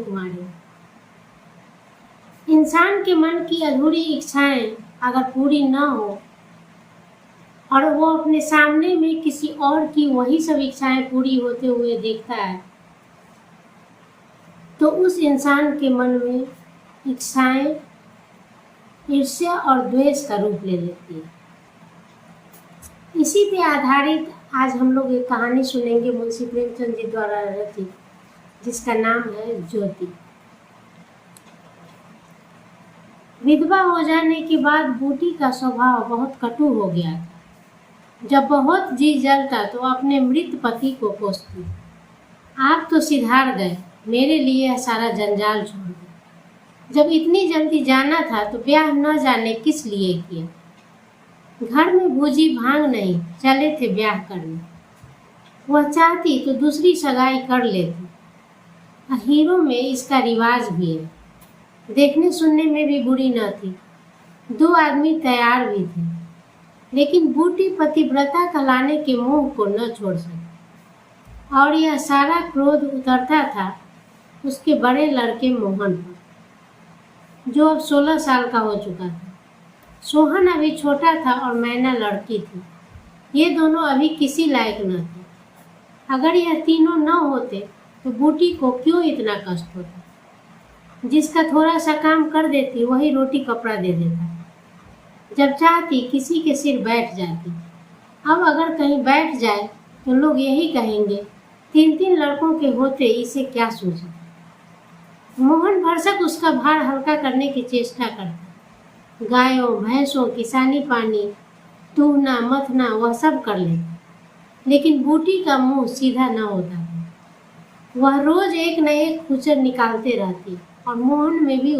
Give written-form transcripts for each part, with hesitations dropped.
कुमारी। इंसान के मन की अधूरी इच्छाएं अगर पूरी न हो और वो अपने सामने में किसी और की वही सब इच्छाएं पूरी होते हुए देखता है तो उस इंसान के मन में इच्छाएं ईर्ष्या और द्वेष का रूप ले लेती है। इसी पे आधारित आज हम लोग एक कहानी सुनेंगे मुंशी प्रेमचंद जी द्वारा रचित, जिसका नाम है ज्योति। विधवा हो जाने के बाद बूटी का स्वभाव बहुत कटु हो गया था। जब बहुत जी जलता तो अपने मृत पति को कोसती, आप तो सिधार गए, मेरे लिए यह सारा जंजाल छोड़ दो। जब इतनी जल्दी जाना था तो ब्याह न जाने किस लिए किया। घर में भूजी भांग नहीं, चले थे ब्याह करने। वह चाहती तो दूसरी सगाई कर लेती। हीरो में इसका रिवाज भी है। देखने सुनने में भी बुरी न थी। 2 आदमी तैयार भी थे, लेकिन बूटी पतिव्रता कहलाने के मुंह को न छोड़ सकी और यह सारा क्रोध उतरता था उसके बड़े लड़के मोहन पर, जो अब 16 साल का हो चुका था। सोहन अभी छोटा था और मैना लड़की थी। ये दोनों अभी किसी लायक न थे। अगर यह तीनों न होते तो बूटी को क्यों इतना कष्ट होता। जिसका थोड़ा सा काम कर देती वही रोटी कपड़ा दे देता। जब चाहती किसी के सिर बैठ जाती। अब अगर कहीं बैठ जाए तो लोग यही कहेंगे 3-3 लड़कों के होते इसे क्या सूझा। मोहन भरसक उसका भार हल्का करने की चेष्टा करता। गायों भैंसों किसानी पानी दूहना मथना वह सब कर लेता, लेकिन बूटी का मुंह सीधा न होता। वह रोज एक न एक खुचर निकालते रहती और मोहन ने भी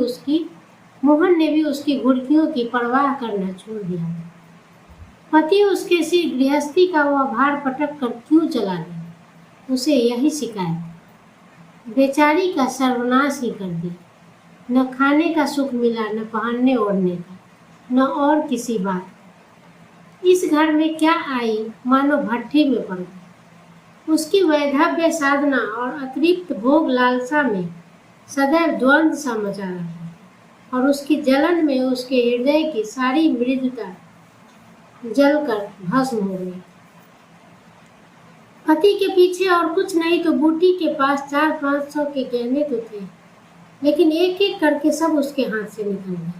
उसकी घुड़कियों की परवाह करना छोड़ दिया। पति उसके सिर गृहस्थी का वह भार पटक कर क्यों चला गया, उसे यही शिकायत। बेचारी का सर्वनाश ही कर दिया। न खाने का सुख मिला, न पहनने ओढ़ने का, न और किसी बात। इस घर में क्या आई मानो भट्ठी में पड़ गई। उसकी वैधव्य साधना और अतिरिक्त भोग लालसा में सदैव द्वंद्व सा मचा रहा था और उसकी जलन में उसके हृदय की सारी मृदुता जलकर भस्म हो गई। पति के पीछे और कुछ नहीं तो बूटी के पास 400-500 के गहने तो थे, लेकिन एक एक करके सब उसके हाथ से निकल गए।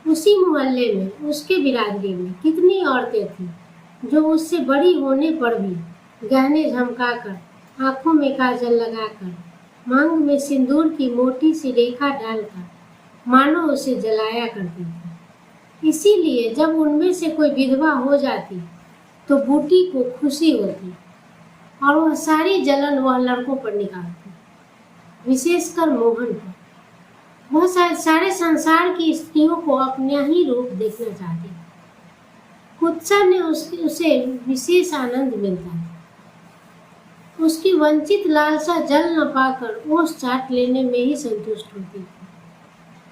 उसी मोहल्ले में, उसके बिरादरी में कितनी औरतें थीं जो उससे बड़ी होने पर भी गहने झमकाकर, आंखों में काजल लगाकर, मांग में सिंदूर की मोटी सी रेखा डालकर मानो उसे जलाया करती थी। इसीलिए जब उनमें से कोई विधवा हो जाती तो बूटी को खुशी होती और वह सारी जलन वह लड़कों पर निकालती, विशेषकर मोहन पर। वह सारे संसार की स्त्रियों को अपना ही रूप देखना चाहती। कुत्सा ने उसे विशेष आनंद मिलता था। उसकी वंचित लालसा जल न पाकर ओस चाट लेने में ही संतुष्ट होती थी।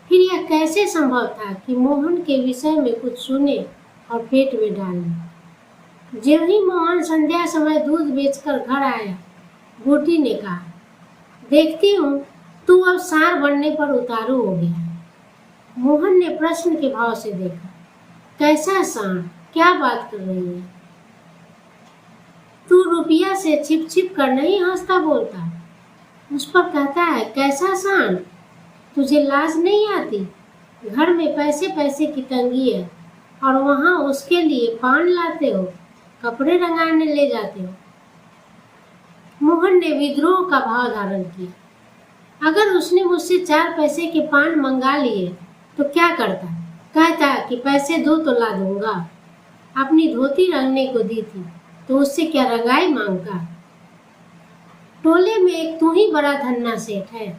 फिर यह कैसे संभव था कि मोहन के विषय में कुछ सुने और पेट में डाल ले। जब ही मोहन संध्या समय दूध बेचकर घर आया, बूटी ने कहा, देखती हूँ तू अब सार बनने पर उतारू हो गया। मोहन ने प्रश्न के भाव से देखा। कैसा सार? क्या बात कर रही है? तू रुपया से छिप छिप कर नहीं हंसता बोलता। उस पर कहता है कैसा सार? तुझे लाज नहीं आती? घर में पैसे पैसे की तंगी है और वहाँ उसके लिए पान लाते हो, कपड़े रंगाने ले जाते हो। मोहन ने विद्रोह का भाव धारण किया। अगर उसने मुझसे 4 पैसे के पान मंगा लिए तो क्या करता? कहता कि पैसे दो तो ला दूंगा। अपनी धोती रंगने को दी थी तो उससे क्या रंगाई मांगता? टोले में एक तू ही बड़ा धन्ना सेठ है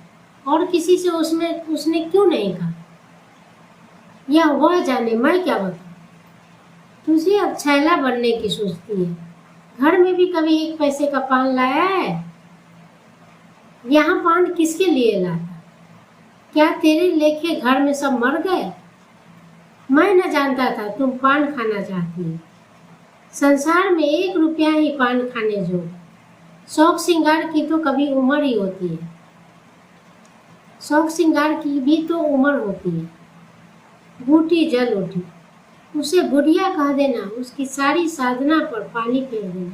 और किसी से उसने क्यों नहीं कहा? यह वह जाने, मैं क्या बताऊं। तुझे अब छैला बनने की सोचती है। घर में भी कभी 1 पैसे का पान लाया है? यहाँ पान किसके लिए लाता? क्या तेरे लेखे घर में सब मर गए? मैं न जानता था तुम पान खाना चाहती हो। संसार में 1 रुपया ही पान खाने जो। शौक श्रृंगार की तो कभी उम्र ही होती है। शौक श्रृंगार की भी तो उम्र होती है। बूटी जल उठी। उसे बुढ़िया कह देना उसकी सारी साधना पर पानी फेर देना।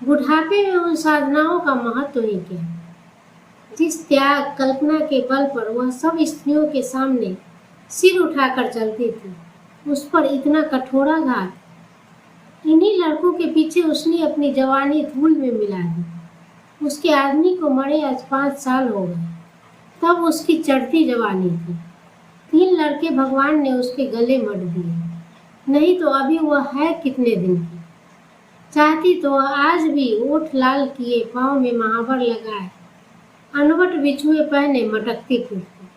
बुढ़ापे में उन साधनाओं का महत्व ही क्या। जिस त्याग कल्पना के बल पर वह सब स्त्रियों के सामने सिर उठाकर चलती थी, उस पर इतना कठोराघात। इन्हीं लड़कों के पीछे उसने अपनी जवानी धूल में मिला दी। उसके आदमी को मरे आज 5 साल हो गए, तब उसकी चढ़ती जवानी थी। 3 लड़के भगवान ने उसके गले मढ़ दिए, नहीं तो अभी वह है कितने दिन की। चाहती तो वह आज भी ओठ लाल किए, पाँव में महावर लगाए, अनवट बिछुए पहने मटकती फिरती।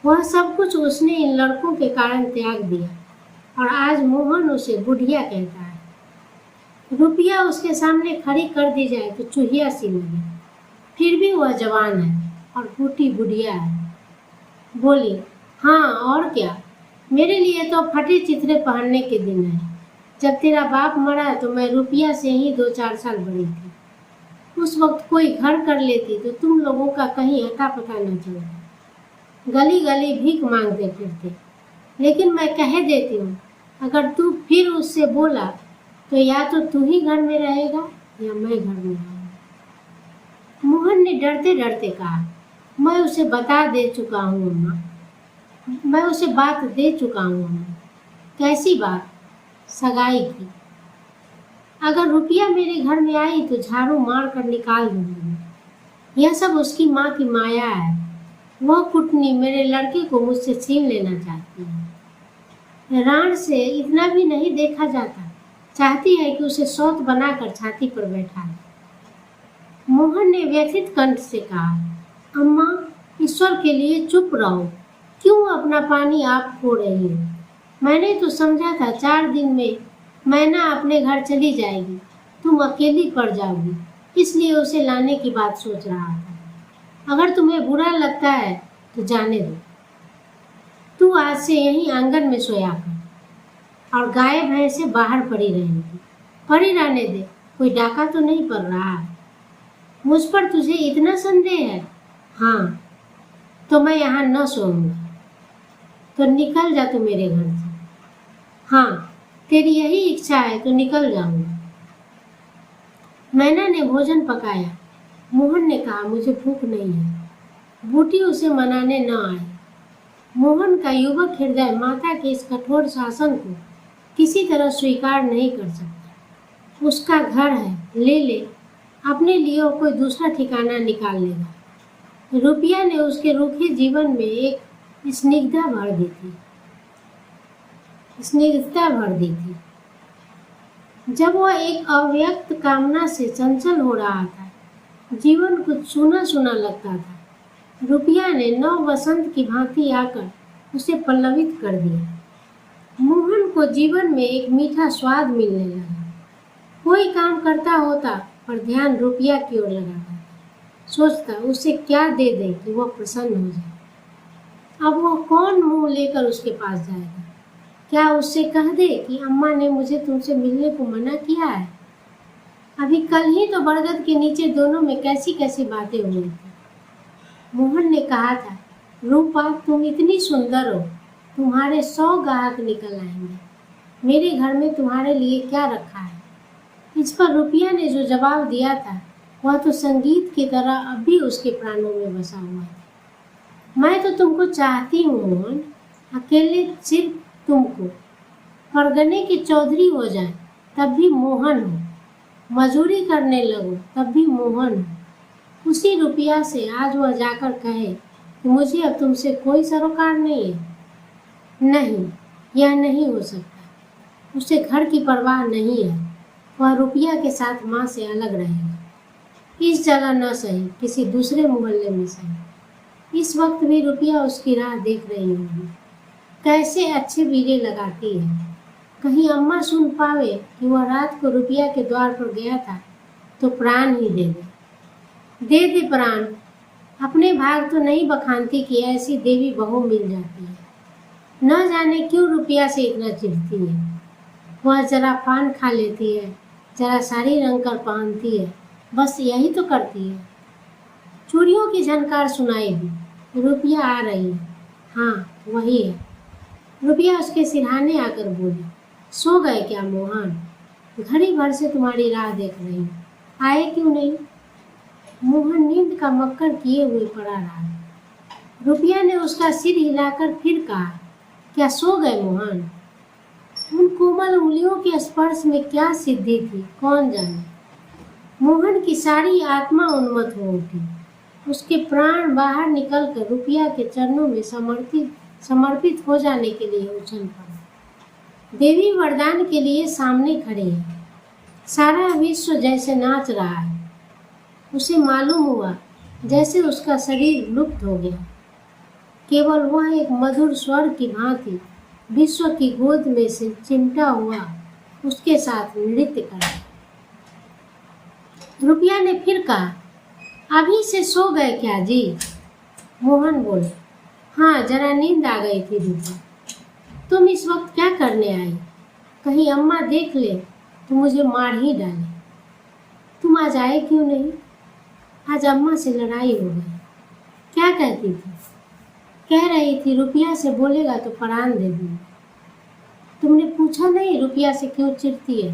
वह सब कुछ उसने इन लड़कों के कारण त्याग दिया, और आज मोहन उसे बुढ़िया कहता है। रुपया उसके सामने खड़ी कर दी जाए तो चूहिया सी लगे, फिर भी वह जवान है और बूटी बुढ़िया है। बोली, हाँ और क्या, मेरे लिए तो फटे चिथड़े पहनने के दिन है। जब तेरा बाप मरा तो मैं रुपया से ही 2-4 साल बड़ी थी। उस वक्त कोई घर कर लेती तो तुम लोगों का कहीं अता पता न चलता। गली गली भीख मांगते फिरते। लेकिन मैं कह देती हूँ, अगर तू फिर उससे बोला तो या तो तू ही घर में रहेगा या मैं घर में रहूँगा। मोहन ने डरते डरते कहा, मैं उसे बता दे चुका हूँ अम्मा, मैं उसे बात दे चुका हूँ अम्मा। कैसी बात? सगाई की। अगर रुपया मेरे घर में आई तो झाड़ू मार कर निकाल दूंगी। यह सब उसकी माँ की माया है। वह कुटनी मेरे लड़के को मुझसे छीन लेना चाहती है। राण से इतना भी नहीं देखा जाता। चाहती है कि उसे सौत बनाकर छाती पर बैठाए। मोहन ने व्यथित कंठ से कहा, अम्मा ईश्वर के लिए चुप रहो, क्यों अपना पानी आप खो रही हो? मैंने तो समझा था 4 दिन में मैना अपने घर चली जाएगी, तुम अकेली पड़ जाओगी, इसलिए उसे लाने की बात सोच रहा था। अगर तुम्हें बुरा लगता है तो जाने दो। तू आज से यहीं आंगन में सोया कर और गाय भैंसे बाहर पड़ी रहेंगी। पड़ी रहने दे, कोई डाका तो नहीं पड़ रहा है। मुझ पर तुझे इतना संदेह है? हाँ, तो मैं यहाँ न सोऊंगा। तो निकल जा तू मेरे घर से। हाँ, तेरी यही इच्छा है तो निकल जाऊंगा। मैना ने भोजन पकाया। मोहन ने कहा, मुझे भूख नहीं है। बूटी उसे मनाने न आई। मोहन का युवक हृदय माता के इस कठोर शासन को किसी तरह स्वीकार नहीं कर सकता। उसका घर है, ले ले, अपने लिए कोई दूसरा ठिकाना निकाल लेगा। रुपया ने उसके रूखे जीवन में एक स्निग्धता भर दी थी। जब वह एक अव्यक्त कामना से चंचल हो रहा था, जीवन कुछ सूना सूना लगता था। रुपया ने नव वसंत की भांति आकर उसे पल्लवित कर दिया। मोहन को जीवन में एक मीठा स्वाद मिलने लगा। कोई काम करता होता पर ध्यान रुपया की ओर लगाता। सोचता उसे क्या दे दे कि वह प्रसन्न हो जाए। अब वह कौन मुंह लेकर उसके पास जाएगा? क्या उससे कह दे कि अम्मा ने मुझे तुमसे मिलने को मना किया है? अभी कल ही तो बरगद के नीचे दोनों में कैसी कैसी बातें हुई थी। मोहन ने कहा था, रूपा तुम इतनी सुंदर हो, तुम्हारे 100 ग्राहक निकल आएंगे। मेरे घर में तुम्हारे लिए क्या रखा है? इस पर रुपया ने जो जवाब दिया था वह तो संगीत की तरह अब भी उसके प्राणों में बसा हुआ था। मैं तो तुमको चाहती हूँ मोहन, अकेले सिर्फ तुमको। परगने के चौधरी हो जाए तब भी मोहन हो, मजूरी करने लगो तब भी मोहन हो। उसी रुपया से आज वह जाकर कहे कि मुझे अब तुमसे कोई सरोकार नहीं है। नहीं, यह नहीं हो सकता। उसे घर की परवाह नहीं है। वह रुपया के साथ माँ से अलग रहेगा। इस जगह न सही, किसी दूसरे मोहल्ले में सही। इस वक्त भी रुपया उसकी राह देख रही होगी। कैसे अच्छे बीड़े लगाती है। कहीं अम्मा सुन पावे कि वह रात को रुपया के द्वार पर गया था तो प्राण ही दे दे प्राण। अपने भाग तो नहीं बखानती कि ऐसी देवी बहू मिल जाती है। न जाने क्यों रुपया से इतना चिढ़ती है। वह जरा पान खा लेती है, जरा साड़ी रंग कर पहनती है, बस यही तो करती है। चूड़ियों की झनकार सुनाई दी। रुपया आ रही है। हाँ वही है। रुपया उसके सिरहाने आकर बोली, सो गए क्या मोहन? घड़ी भर से तुम्हारी राह देख रही हूँ, आए क्यों नहीं? मोहन नींद का मक्कर किए हुए पड़ा रहा। रुपया ने उसका सिर हिलाकर फिर कहा, क्या सो गए मोहन? उन कोमल उंगलियों के स्पर्श में क्या सिद्धि थी कौन जाने। मोहन की सारी आत्मा उन्मत्त हो उठी। उसके प्राण बाहर निकलकर रुपया के चरणों में समर्पित हो जाने के लिए उछल पड़ा। देवी वरदान के लिए सामने खड़ी है। सारा विश्व जैसे नाच रहा है। उसे मालूम हुआ जैसे उसका शरीर लुप्त हो गया। केवल वह एक मधुर स्वर की भांति विश्व की गोद में से चिमटा हुआ उसके साथ नृत्य करा। रुपया ने फिर कहा, अभी से सो गए क्या जी? मोहन बोले, हाँ जरा नींद आ गई थी रुपया। तुम इस वक्त क्या करने आई? कहीं अम्मा देख ले तो मुझे मार ही डाले। तुम आज आए क्यों नहीं? आज अम्मा से लड़ाई हो गई। क्या कहती थी? कह रही थी रुपया से बोलेगा तो प्राण दे दूंगी। तुमने पूछा नहीं रुपया से क्यों चिढ़ती है?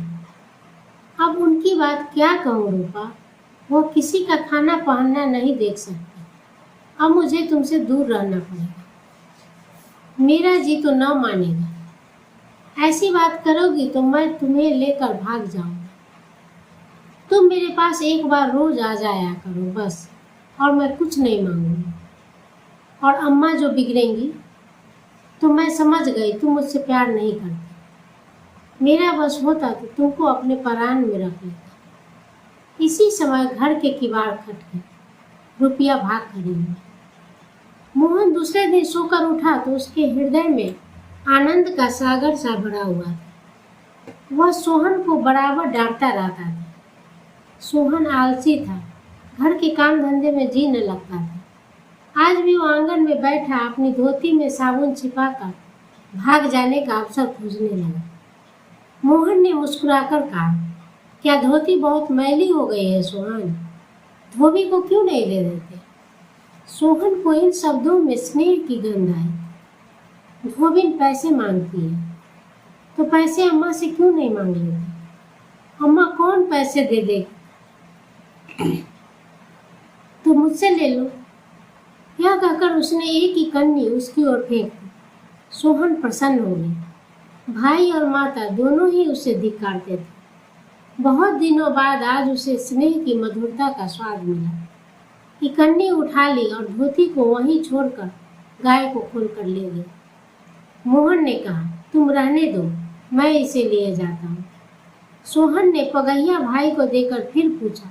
अब उनकी बात क्या कहूँ रूपा, वो किसी का खाना पहनना नहीं देख सकती। अब मुझे तुमसे दूर रहना पड़ेगा। मेरा जी तो न मानेगा। ऐसी बात करोगी तो मैं तुम्हें लेकर भाग जाऊंगा। तुम मेरे पास एक बार रोज आ जाया करो बस, और मैं कुछ नहीं मांगूंगी। और अम्मा जो बिगड़ेंगी तो मैं समझ गई तुम मुझसे प्यार नहीं करती। मेरा बस होता तो तुमको अपने परान में रख लेता। इसी समय घर के किवाड़ खटके। रुपया भाग खड़ी हुई। मोहन दूसरे दिन सोकर उठा तो उसके हृदय में आनंद का सागर सा भरा हुआ था। वह सोहन को बराबर डांटता रहता था। सोहन आलसी था, घर के काम धंधे में जी न लगता था। आज भी वो आंगन में बैठा अपनी धोती में साबुन छिपाकर भाग जाने का अवसर खोजने लगा। मोहन ने मुस्कुराकर कहा, क्या धोती बहुत मैली हो गई है सोहन? धोबी को क्यों नहीं दे देते? सोहन को इन शब्दों में स्नेह की गंध आई। धोबिन पैसे मांगती है तो पैसे अम्मा से क्यों नहीं मांग लेते? अम्मा कौन पैसे दे देगी? तो मुझसे ले लो। यह कहकर उसने एक ही कन्नी उसकी ओर फेंक दी। सोहन प्रसन्न हो गई। भाई और माता दोनों ही उसे धिक्कारते थे। बहुत दिनों बाद आज उसे स्नेह की मधुरता का स्वाद मिला। इकन्नी उठा ली और धोती को वहीं छोड़कर गाय को खोलकर ले गई। मोहन ने कहा, तुम रहने दो, मैं इसे लिए जाता हूँ। सोहन ने पगहिया भाई को देकर फिर पूछा,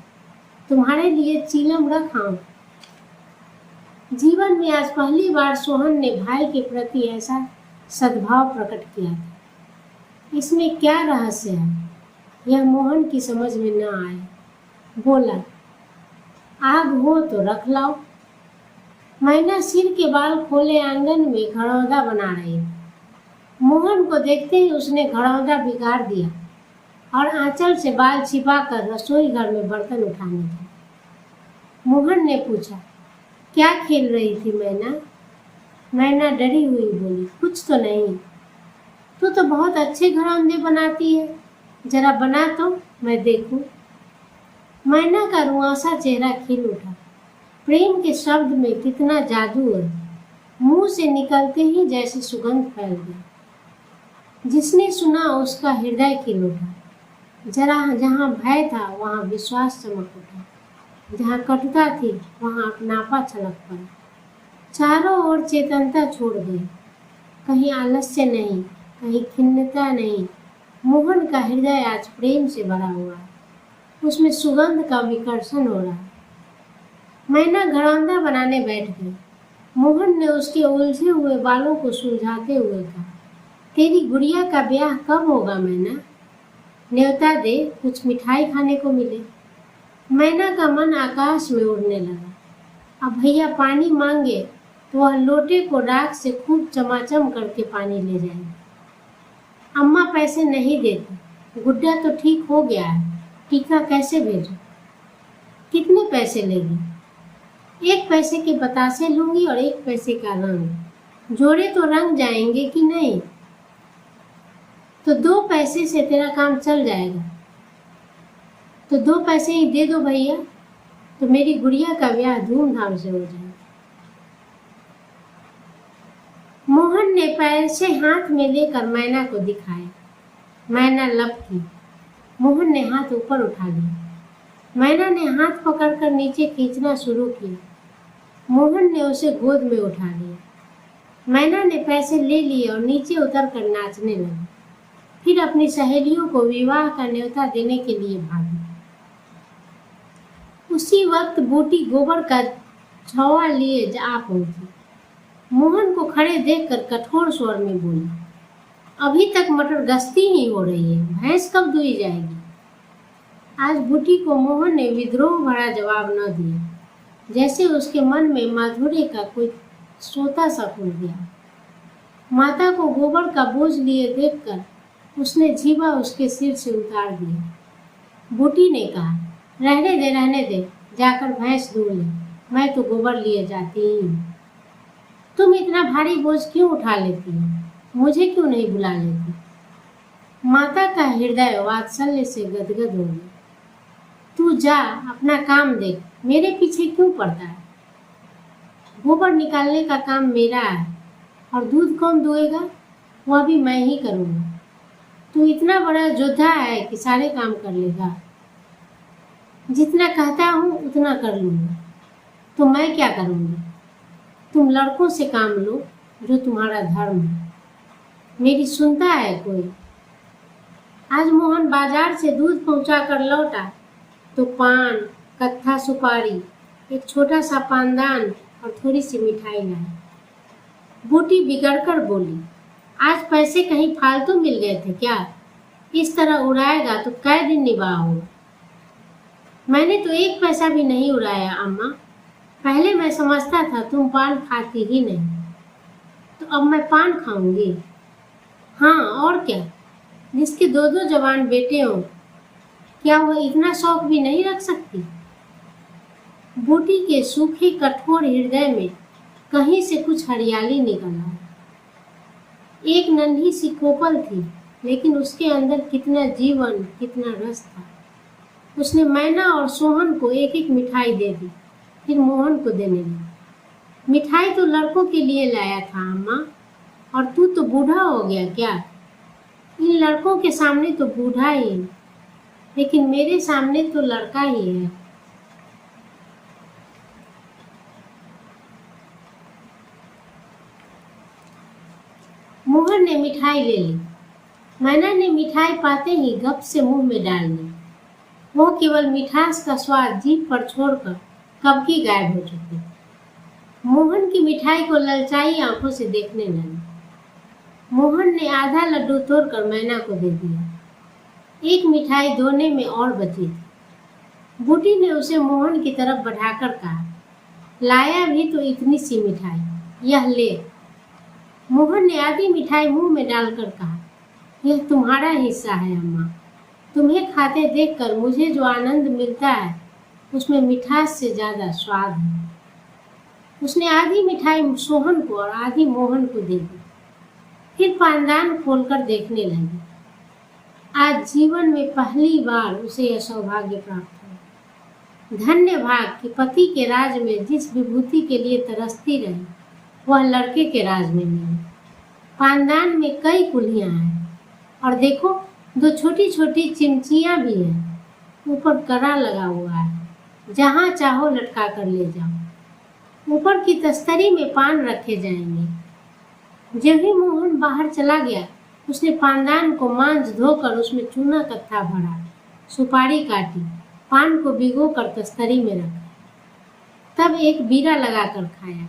तुम्हारे लिए चीलम रख आऊं? जीवन में आज पहली बार सोहन ने भाई के प्रति ऐसा सद्भाव प्रकट किया था। इसमें क्या रहस्य है, यह मोहन की समझ में न आया। बोला, आग हो तो रख लाओ। मैना सिर के बाल खोले आंगन में घड़ौदा बना रही थी। मोहन को देखते ही उसने घड़ौदा बिगाड़ दिया और आंचल से बाल छिपाकर रसोई घर में बर्तन उठाने लगी। मोहन ने पूछा, क्या खेल रही थी मैना? मैना डरी हुई बोली, कुछ तो नहीं। तू तो बहुत अच्छे घरौंदे बनाती है, जरा बना तो मैं देखूं। मैना का रुआंसा चेहरा खिल उठा। प्रेम के शब्द में कितना जादू है। मुंह से निकलते ही जैसे सुगंध फैल गई। जिसने सुना उसका हृदय खिल उठा। जरा जहाँ भय था वहाँ विश्वास चमक उठा। जहाँ कटुता थी वहाँ अपनापा छलक पड़ा। चारों ओर चेतनता छोड़ गई। कहीं आलस्य नहीं, कहीं खिन्नता नहीं। मोहन का हृदय आज प्रेम से भरा हुआ है। उसमें सुगंध का विकर्षण हो रहा है। मैना घरौंदा बनाने बैठ गई। मोहन ने उसके उलझे हुए बालों को सुलझाते हुए कहा, तेरी गुड़िया का ब्याह कब होगा मैना? न्योता दे, कुछ मिठाई खाने को मिले। मैना का मन आकाश में उड़ने लगा। अब भैया पानी मांगे तो वह लोटे को राख से खूब चमाचम करके पानी ले जाएगी। अम्मा पैसे नहीं देती। गुड्डा तो ठीक हो गया है, टीका कैसे भेजूं? कितने पैसे लेगी? एक पैसे के बतासे लूंगी और एक पैसे का रंग, जोड़े तो रंग जाएंगे कि नहीं? तो 2 पैसे से तेरा काम चल जाएगा, तो 2 पैसे ही दे दो भैया, तो मेरी गुड़िया का ब्याह धूमधाम से हो जाए। मोहन ने पैसे हाथ में लेकर मैना को दिखाए। मैना लपकी। मोहन ने हाथ ऊपर उठा लिया। मैना ने हाथ पकड़कर नीचे खींचना शुरू किया। मोहन ने उसे गोद में उठा लिया। मैना ने पैसे ले लिए और नीचे उतरकर नाचने लगी। फिर अपनी सहेलियों को विवाह का न्योता देने के लिए भागी। उसी वक्त बूटी गोबर का छौवा लिए जा पहुंची। मोहन को खड़े देखकर कठोर स्वर में बोली, अभी तक मटर गश्ती ही हो रही है, भैंस कब दुई जाएगी? आज बूटी को मोहन ने विद्रोह भरा जवाब न दिया, जैसे उसके मन में माधुर्य का कोई सोता सा फूल गया। माता को गोबर का बोझ लिए देखकर उसने जीवा उसके सिर से उतार दिया। बूटी ने कहा, रहने दे, जाकर भैंस दूध ले, मैं तो गोबर लिए जाती ही हूँ। तुम इतना भारी बोझ क्यों उठा लेती हो? मुझे क्यों नहीं बुला लेती? माता का हृदय वात्सल्य से गदगद हो गया। तू जा, अपना काम देख, मेरे पीछे क्यों पड़ता है? गोबर निकालने का काम मेरा है और दूध कौन दुएगा? वह भी मैं ही करूँगा। तू इतना बड़ा योद्धा है कि सारे काम कर लेगा। जितना कहता हूँ उतना कर लूँगा। तो मैं क्या करूँगी? तुम लड़कों से काम लो, जो तुम्हारा धर्म है। मेरी सुनता है कोई? आज मोहन बाजार से दूध पहुँचा कर लौटा तो पान, कत्था सुपारी, एक छोटा सा पानदान और थोड़ी सी मिठाई लाई। बूटी बिगड़कर बोली, आज पैसे कहीं फालतू मिल गए थे क्या? इस तरह उड़ाएगा तो कै दिन निभा होगा। मैंने तो 1 पैसा भी नहीं उड़ाया अम्मा। पहले मैं समझता था तुम पान खाती ही नहीं, तो अब मैं पान खाऊंगी। हाँ और क्या, जिसके 2-2 जवान बेटे हों, क्या वह इतना शौक भी नहीं रख सकती? बूटी के सूखे कठोर हृदय में कहीं से कुछ हरियाली निकल आई। एक नन्ही सी कोपल थी, लेकिन उसके अंदर कितना जीवन, कितना रस था। उसने मैना और सोहन को एक एक मिठाई दे दी, फिर मोहन को देने लगी। मिठाई तो लड़कों के लिए लाया था अम्मा, और तू तो बूढ़ा हो गया क्या? इन लड़कों के सामने तो बूढ़ा ही, लेकिन मेरे सामने तो लड़का ही है। मोहन ने मिठाई ले ली। मैना ने मिठाई पाते ही गप से मुंह में डाल दी। वह केवल मिठास का स्वाद जीभ पर छोड़कर कब की गायब हो चुकी। मोहन की मिठाई को ललचाई आंखों से देखने लगी। मोहन ने आधा लड्डू तोड़कर मैना को दे दिया। एक मिठाई दोने में और बची थी। बूटी ने उसे मोहन की तरफ बढ़ाकर कहा, लाया भी तो इतनी सी मिठाई, यह ले। मोहन ने आधी मिठाई मुंह में डालकर कहा, यह तुम्हारा हिस्सा है अम्मा। तुम्हें खाते देखकर मुझे जो आनंद मिलता है, उसमें मिठास से ज्यादा स्वाद है। उसने आधी मिठाई सोहन को और आधी मोहन को दे दी। फिर पानदान खोलकर देखने लगी। आज जीवन में पहली बार उसे यह सौभाग्य प्राप्त हुआ। धन्य भाग कि पति के राज में जिस विभूति के लिए तरसती रही, वह लड़के के राज में मिली। पानदान में कई कुल्हियां हैं, और देखो 2 छोटी छोटी चिमचियां भी हैं। ऊपर कड़ा लगा हुआ है, जहाँ चाहो लटका कर ले जाओ। ऊपर की तस्तरी में पान रखे जाएंगे। जब ही मोहन बाहर चला गया, उसने पानदान को मांझ धोकर उसमें चूना कत्था भरा, सुपारी काटी, पान को भिगोकर तस्तरी में रखा, तब एक बीड़ा लगाकर खाया।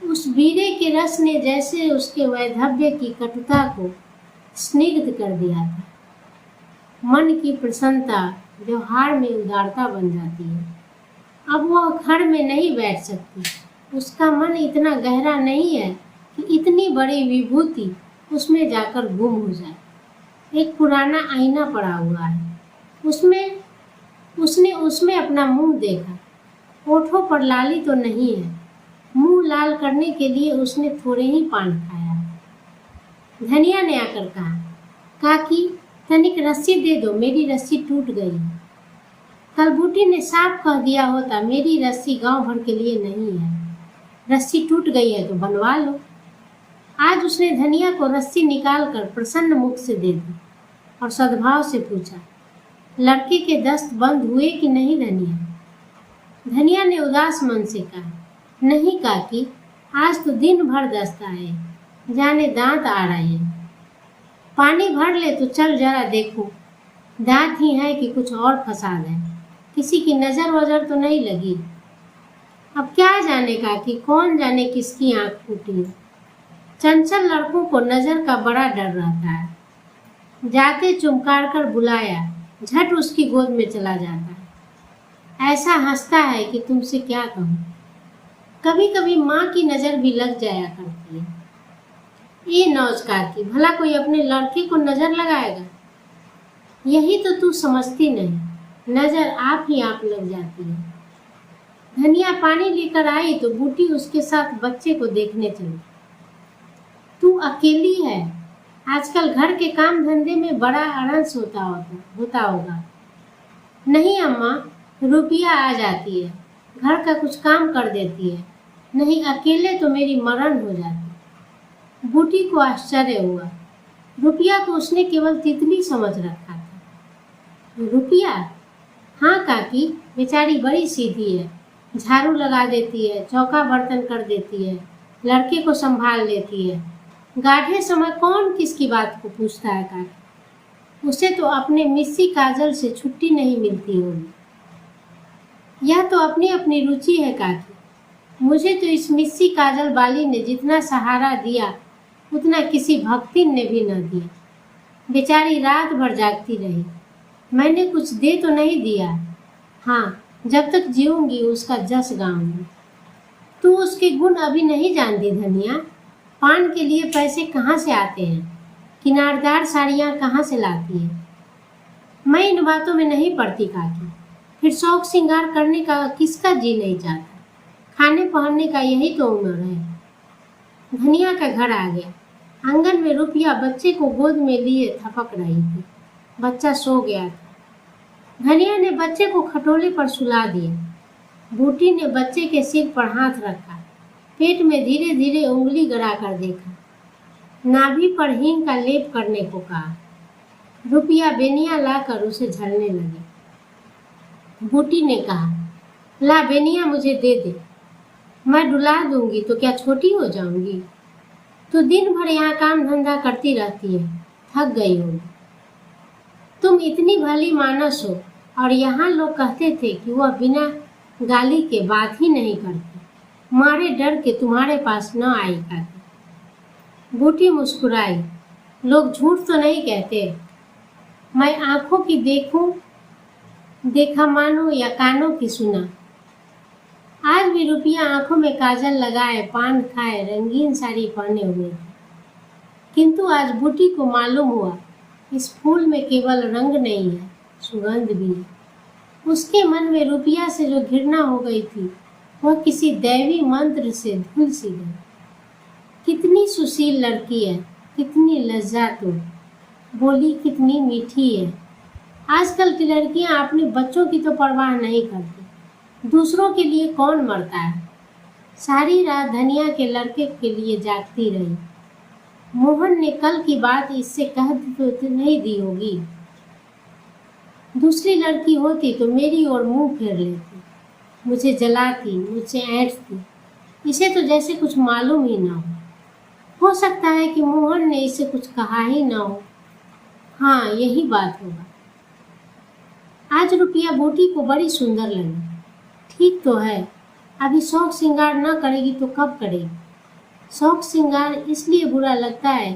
उस बीड़े के रस ने जैसे उसके वैधव्य की कटुता को स्निग्ध कर दिया था। मन की प्रसन्नता व्यवहार में उदारता बन जाती है। अब वह घर में नहीं बैठ सकती। उसका मन इतना गहरा नहीं है कि इतनी बड़ी विभूति उसमें जाकर गुम हो जाए। एक पुराना आईना पड़ा हुआ है, उसने उसमें अपना मुंह देखा। होठों पर लाली तो नहीं है। मुंह लाल करने के लिए उसने थोड़े ही पान खाया। धनिया ने आकर कहा, काकी तनिक रस्सी दे दो, मेरी रस्सी टूट गई। कल बूटी ने साफ कह दिया होता, मेरी रस्सी गांव भर के लिए नहीं है, रस्सी टूट गई है तो बनवा लो। आज उसने धनिया को रस्सी निकालकर प्रसन्न मुख से दे दी और सद्भाव से पूछा, लड़के के दस्त बंद हुए कि नहीं धनिया? धनिया ने उदास मन से कहा, नहीं काकी, आज तो दिन भर दस्त आए, जाने दांत आ रहे हैं। पानी भर ले तो चल जरा देखो, दांत ही है कि कुछ और फसाद है, किसी की नज़र वजर तो नहीं लगी। अब क्या जाने काकी, कौन जाने किसकी आंख फूटी। चंचल लड़कों को नज़र का बड़ा डर रहता है। जाते चुमकार कर बुलाया, झट उसकी गोद में चला जाता है। ऐसा हंसता है कि तुमसे क्या कहूँ। कभी कभी माँ की नज़र भी लग जाया करती है। ये नौज काकी, भला कोई अपने लड़के को नज़र लगाएगा? यही तो तू समझती नहीं, नज़र आप ही आप लग जाती है। धनिया पानी लेकर आई तो बूटी उसके साथ बच्चे को देखने चली। तू अकेली है, आजकल घर के काम धंधे में बड़ा अड़स होता होगा। नहीं अम्मा, रुपया आ जाती है, घर का कुछ काम कर देती है, नहीं अकेले तो मेरी मरण हो जाती। बूटी को आश्चर्य हुआ। रुपया को उसने केवल तितली समझ रखा था। रुपया? हाँ काकी, बेचारी बड़ी सीधी है, झाड़ू लगा देती है, चौका बर्तन कर देती है, लड़के को संभाल लेती है। गाढ़े समय कौन किसकी बात को पूछता है काकी? उसे तो अपने मिस्सी काजल से छुट्टी नहीं मिलती होगी। यह तो अपनी अपनी रुचि है काकी। मुझे तो इस मिस्सी काजल वाली ने जितना सहारा दिया उतना किसी भक्तिन ने भी न दिया। बेचारी रात भर जागती रही, मैंने कुछ दे तो नहीं दिया। हाँ, जब तक जीऊंगी उसका जस गाऊंगी। तू उसके गुण अभी नहीं जानती धनिया। पान के लिए पैसे कहाँ से आते हैं, किनारदार साड़ियाँ कहाँ से लाती है। मैं इन बातों में नहीं पड़ती काकी। फिर शौक श्रृंगार करने का किसका जी नहीं चाहता? खाने पहनने का यही तो उम्र है। धनिया का घर आ गया। आंगन में रुपया बच्चे को गोद में लिए थपक रही थी। बच्चा सो गया था। धनिया ने बच्चे को खटोले पर सुला दिया। बूटी ने बच्चे के सिर पर हाथ रखा, पेट में धीरे धीरे उंगली गड़ा कर देखा, नाभि पर हींग का लेप करने को कहा। रुपया बेनिया लाकर उसे झलने लगी। बूटी ने कहा, ला बेनिया मुझे दे दे, मैं डुला दूंगी तो क्या छोटी हो जाऊंगी? तो दिन भर यहाँ काम धंधा करती रहती है, थक गई होगी। तुम इतनी भली मानस हो और यहाँ लोग कहते थे कि वह बिना गाली के बात ही नहीं करती, मारे डर के तुम्हारे पास न आई काकी। बूटी मुस्कुराई। लोग झूठ तो नहीं कहते। मैं आंखों की देखा मानो या कानों की सुना। आज भी रुपया आंखों में काजल लगाए, पान खाए, रंगीन साड़ी पहने हुए थे। किंतु आज बूटी को मालूम हुआ इस फूल में केवल रंग नहीं है, सुगंध भी है। उसके मन में रुपया से जो घृणा हो गई थी वह किसी दैवी मंत्र से धुल सी गई। कितनी सुशील लड़की है, कितनी लज्जातुर, बोली कितनी मीठी है। आजकल की लड़कियां अपने बच्चों की तो परवाह नहीं करती, दूसरों के लिए कौन मरता है। सारी रात धनिया के लड़के के लिए जागती रही। मोहन ने कल की बात इससे कह तो नहीं दी होगी। दूसरी लड़की होती तो मेरी ओर मुंह फेर लेती, मुझे जलाती, मुझसे ऐंठती। इसे तो जैसे कुछ मालूम ही ना हो सकता है कि मोहन ने इसे कुछ कहा ही ना हो। हाँ, यही बात होगा। आज रुपया बूटी को बड़ी सुंदर लगी। ठीक तो है, अभी शौक श्रृंगार न करेगी तो कब करेगी? शौक श्रृंगार इसलिए बुरा लगता है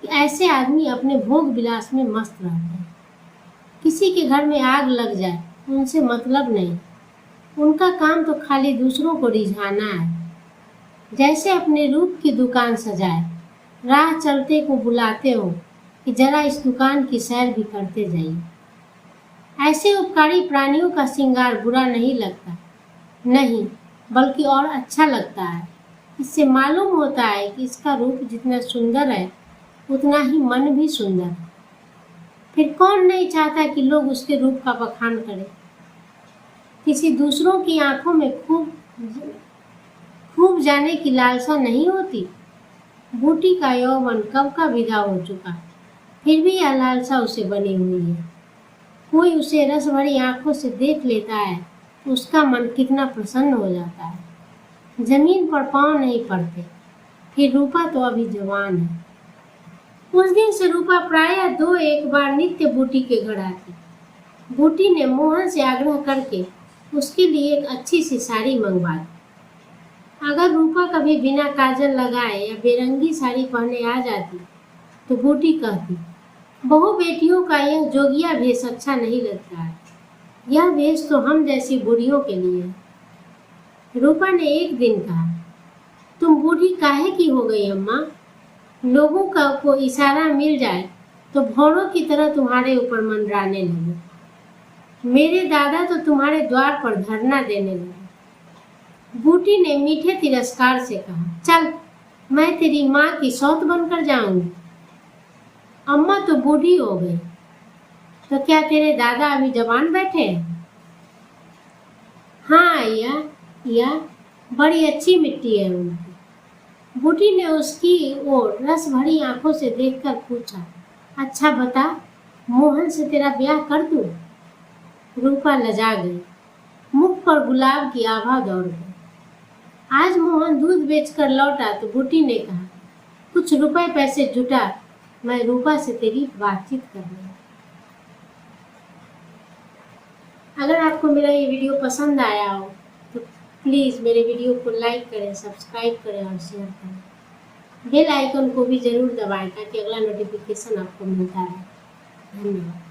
कि ऐसे आदमी अपने भोग विलास में मस्त रहते हैं। किसी के घर में आग लग जाए उनसे मतलब नहीं, उनका काम तो खाली दूसरों को रिझाना है। जैसे अपने रूप की दुकान सजाए, राह चलते को बुलाते हो कि जरा इस दुकान की सैर भी करते जाइए। ऐसे उपकारी प्राणियों का श्रृंगार बुरा नहीं लगता, नहीं, बल्कि और अच्छा लगता है। इससे मालूम होता है कि इसका रूप जितना सुंदर है उतना ही मन भी सुंदर है। फिर कौन नहीं चाहता कि लोग उसके रूप का बखान करें। किसी दूसरों की आंखों में खूब जाने की लालसा नहीं होती। बूटी का यौवन कब का विदा हो चुका, फिर भी यह लालसा उसे बनी हुई है। कोई उसे रस भरी आंखों से देख लेता है तो उसका मन कितना प्रसन्न हो जाता है। जमीन पर पांव नहीं पड़ते। फिर रूपा तो अभी जवान है। उस दिन से रूपा प्रायः 2-1 बार नित्य बूटी के घर आती। बूटी ने मोहन से आग्रह करके उसके लिए एक अच्छी सी साड़ी मंगवा दी। अगर रूपा कभी बिना काजल लगाए या बेरंगी साड़ी पहने आ जाती तो बूटी कहती, बहू बेटियों का यह जोगिया भेष अच्छा नहीं लगता है। यह भेष तो हम जैसी बूढ़ियों के लिए है। रूपा ने एक दिन कहा, तुम बूढ़ी काहे की हो गई अम्मा? लोगों का को इशारा मिल जाए तो भौरों की तरह तुम्हारे ऊपर मंडराने लगे। मेरे दादा तो तुम्हारे द्वार पर धरना देने लगे। बूटी ने मीठे तिरस्कार से कहा, चल मैं तेरी माँ की सौत बनकर जाऊंगी। अम्मा तो बूढ़ी हो गई, तो क्या तेरे दादा अभी जवान बैठे हैं? हाँ या बड़ी अच्छी मिट्टी है उनकी। बूटी ने उसकी ओर रस भरी आंखों से देखकर पूछा, अच्छा बता, मोहन से तेरा ब्याह कर दूं? रूपा लजा गई। मुख पर गुलाब की आभा दौड़ गई। आज मोहन दूध बेचकर लौटा तो बूटी ने कहा, कुछ रुपए पैसे जुटा, मैं रूपा से तेरी बातचीत करनी। अगर आपको मेरा ये वीडियो पसंद आया हो तो प्लीज़ मेरे वीडियो को लाइक करें, सब्सक्राइब करें और शेयर करें। बेल आइकन को भी ज़रूर दबाएं ताकि अगला नोटिफिकेशन आपको मिलता रहे। धन्यवाद।